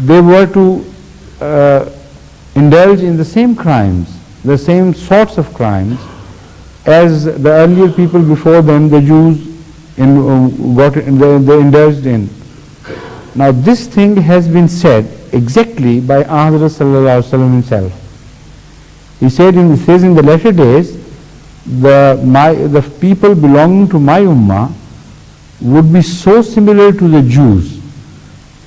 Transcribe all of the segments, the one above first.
they were to indulge in the same crimes, the same sorts of crimes as the earlier people before them, the Jews, they indulged in. Now this thing has been said exactly by Hazrat Sallallahu Alaihi Wasallam himself. He says in the latter days, the people belonging to my ummah would be so similar to the Jews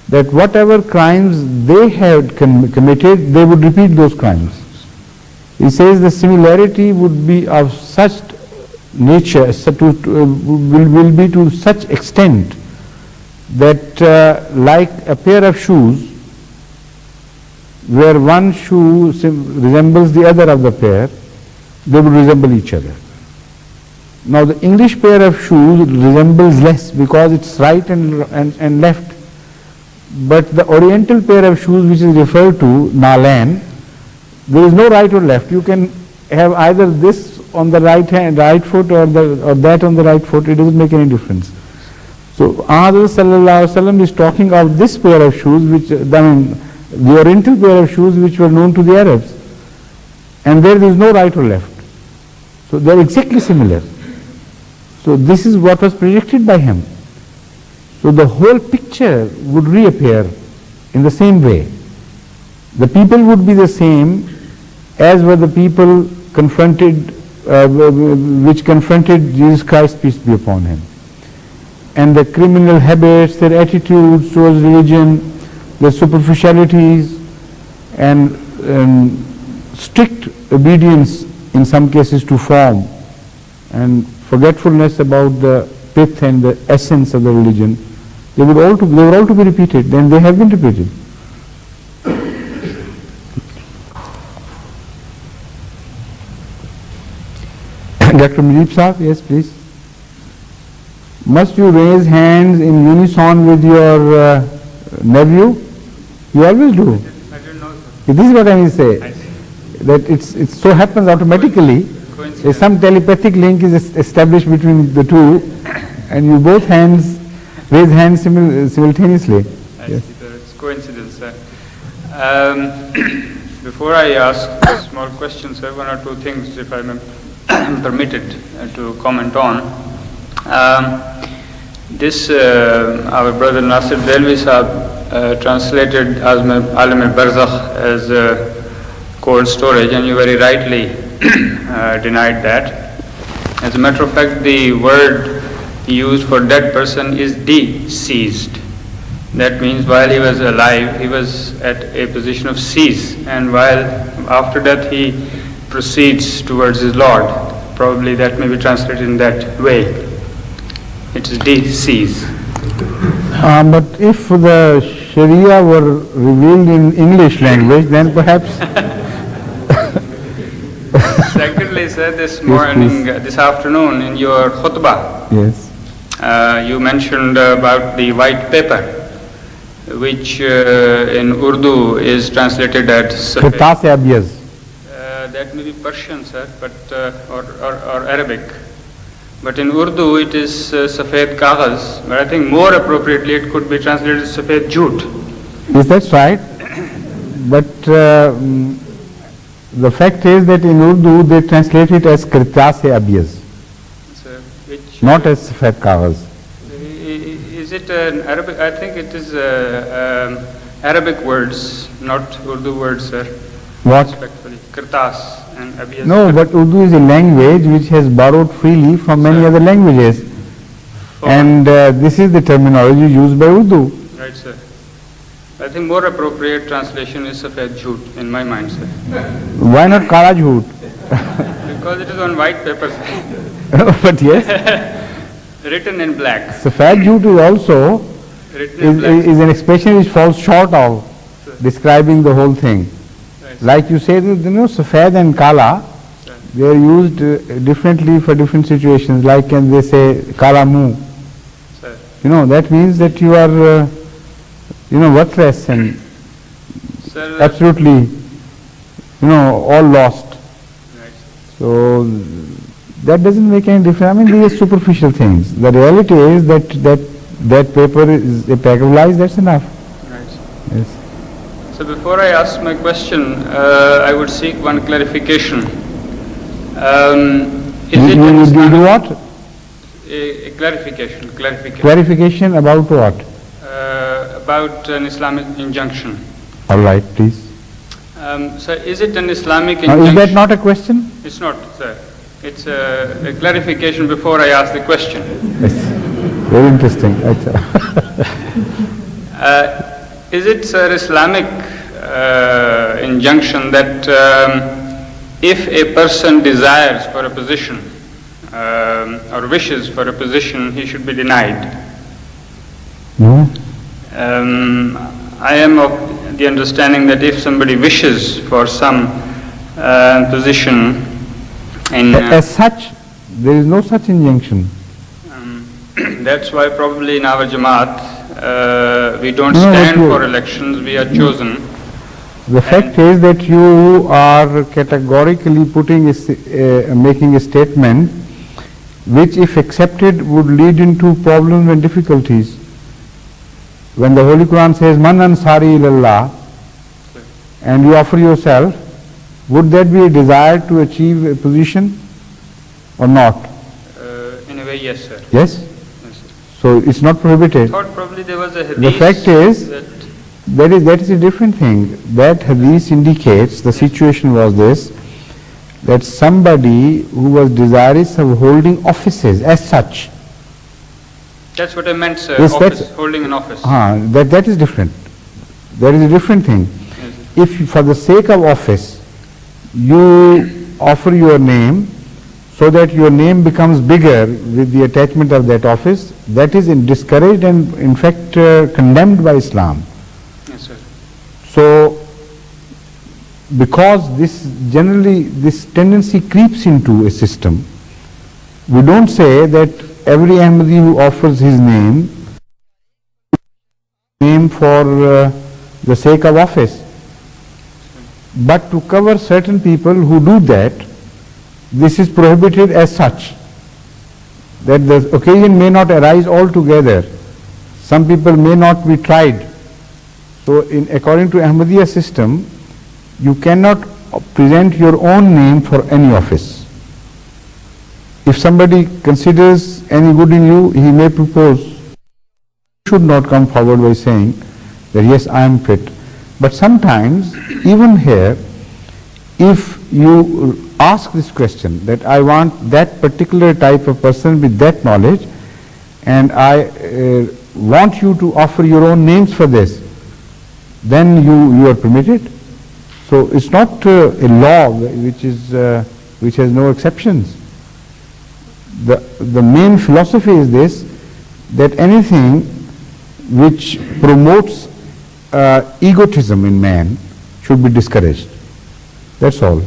that whatever crimes they had committed, they would repeat those crimes. He says the similarity would be of such nature, will be to such extent that like a pair of shoes, where one shoe resembles the other of the pair, they would resemble each other. Now the English pair of shoes resembles less because it's right and left. But the Oriental pair of shoes, which is referred to, Nalan, there is no right or left. You can have either this on the right foot or that on the right foot. It doesn't make any difference. So Hazrat Sallallahu Alaihi Wasallam is talking of this pair of shoes, which the Oriental pair of shoes which were known to the Arabs, and there is no right or left. So they are exactly similar. So this is what was predicted by him. So the whole picture would reappear in the same way. The people would be the same as were the people which confronted Jesus Christ, peace be upon him. And the criminal habits, their attitudes towards religion, their superficialities, and strict obedience in some cases to form, and forgetfulness about the pith and the essence of the religion, they were all to be repeated, then they have been repeated. Dr. Mujib Saab, yes please. Must you raise hands in unison with your nephew? You always do. I didn't know, sir. This is what I mean to say. That it so happens automatically. Some telepathic link is established between the two, and you both raise hands simultaneously. Yes. It's coincidence, sir. Before I ask a small question, sir, one or two things, if I am permitted to comment on. Our brother Nasir Delvi Sahab translated Alam Barzakh as cold storage, and you very rightly denied that. As a matter of fact, the word used for dead person is deceased. That means while he was alive, he was at a position of cease, and while after death he proceeds towards his Lord. Probably that may be translated in that way. It is decease. But if the Sharia were revealed in English language, then perhaps. Secondly, sir, this morning, this afternoon, in your khutbah, yes, you mentioned about the white paper, which in Urdu is translated as Kirtas Abyaz. That may be Persian, sir, but or Arabic. But in Urdu it is Safed Kaghaz, but I think more appropriately it could be translated as Safed Jhoot. Yes, that's right. But the fact is that in Urdu they translate it as Kirtas Abyaz, not as Safed Kaghaz. Is it an Arabic? I think it is Arabic words, not Urdu words, sir. What? Respectfully. Kirtas and Abyaz. No, but Urdu is a language which has borrowed freely from many other languages. And this is the terminology used by Urdu. Right, sir. I think more appropriate translation is Safed Jhoot in my mind, sir. Why not Kala Jhoot? Because it is on white paper, sir. But yes. Written in black. Safed Jhoot is also is an expression which falls short of describing the whole thing. Like you say, Safed and Kala, they are used differently for different situations. Like when they say Kala Mu, that means that you are, worthless and absolutely, all lost. So that doesn't make any difference. I mean, these are superficial things. The reality is that that paper is a pack of lies, that's enough. Right. Yes. So before I ask my question, I would seek one clarification. Is it an You Islamic- what? A clarification. Clarification about what? About an Islamic injunction. All right, please. So is it an Islamic Now, injunction? is that not a question? It's not, sir. It's a clarification before I ask the question. Yes. Very interesting. Is it, sir, Islamic injunction that if a person desires for a position or wishes for a position, he should be denied? No. I am of the understanding that if somebody wishes for some position in... As such, there is no such injunction. That's why probably in our Jamaat we don't No, stand but you- for elections, we are chosen. The fact is that you are categorically making a statement which, if accepted, would lead into problems and difficulties. When the Holy Quran says, Man ansari ilallah, and you offer yourself, would that be a desire to achieve a position or not? In a way, yes, sir. Yes? Yes, sir. So it's not prohibited. Thought probably there was a hadith. The fact is, that that is a different thing. That hadith indicates the situation was this, that somebody who was desirous of holding offices as such, that's what I meant, sir. Yes, office, that's- holding an office. that is different. That is a different thing. Yes, sir. If for the sake of office, you offer your name so that your name becomes bigger with the attachment of that office, that is discouraged and in fact condemned by Islam. Yes, sir. So, because this tendency creeps into a system, we don't say that every Ahmadi who offers his name for the sake of office. But to cover certain people who do that, this is prohibited as such, that the occasion may not arise altogether. Some people may not be tried. So according to Ahmadiyya system, you cannot present your own name for any office. If somebody considers any good in you, he may propose. You should not come forward by saying that yes, I am fit. But sometimes, even here, if you ask this question, that I want that particular type of person with that knowledge, and I want you to offer your own names for this, then you are permitted. So it's not a law which has no exceptions. The main philosophy is this, that anything which promotes egotism in man should be discouraged. That's all.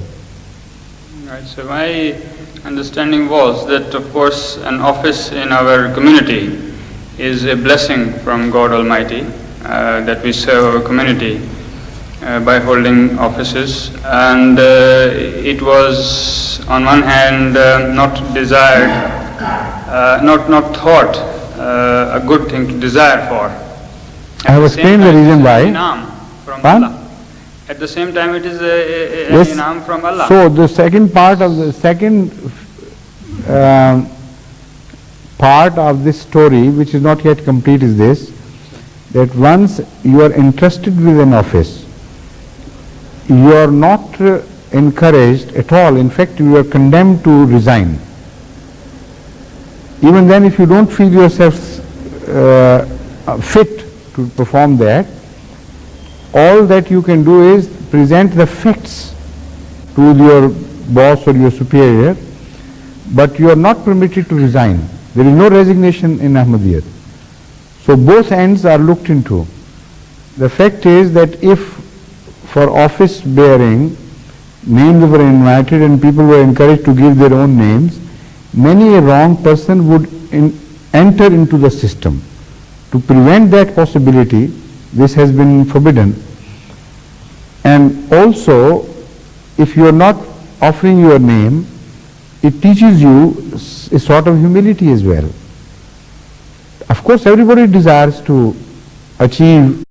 Right. So my understanding was that, of course, an office in our community is a blessing from God Almighty, that we serve our community by holding offices, and it was on one hand not desired, not thought a good thing to desire for. I have explained the reason why. Inam from Pardon? Allah. At the same time, it is an Yes. inam from Allah. So the second part of the second part of this story, which is not yet complete, is this, that once you are entrusted with an office, you are not encouraged at all. In fact, you are condemned to resign. Even then, if you don't feel yourself fit to perform that, all that you can do is present the facts to your boss or your superior, but you are not permitted to resign. There is no resignation in Ahmadiyyat. So both ends are looked into. The fact is that if for office bearing names were invited and people were encouraged to give their own names, many a wrong person would enter into the system. To prevent that possibility, this has been forbidden. And also, if you are not offering your name, it teaches you a sort of humility as well. Of course, everybody desires to achieve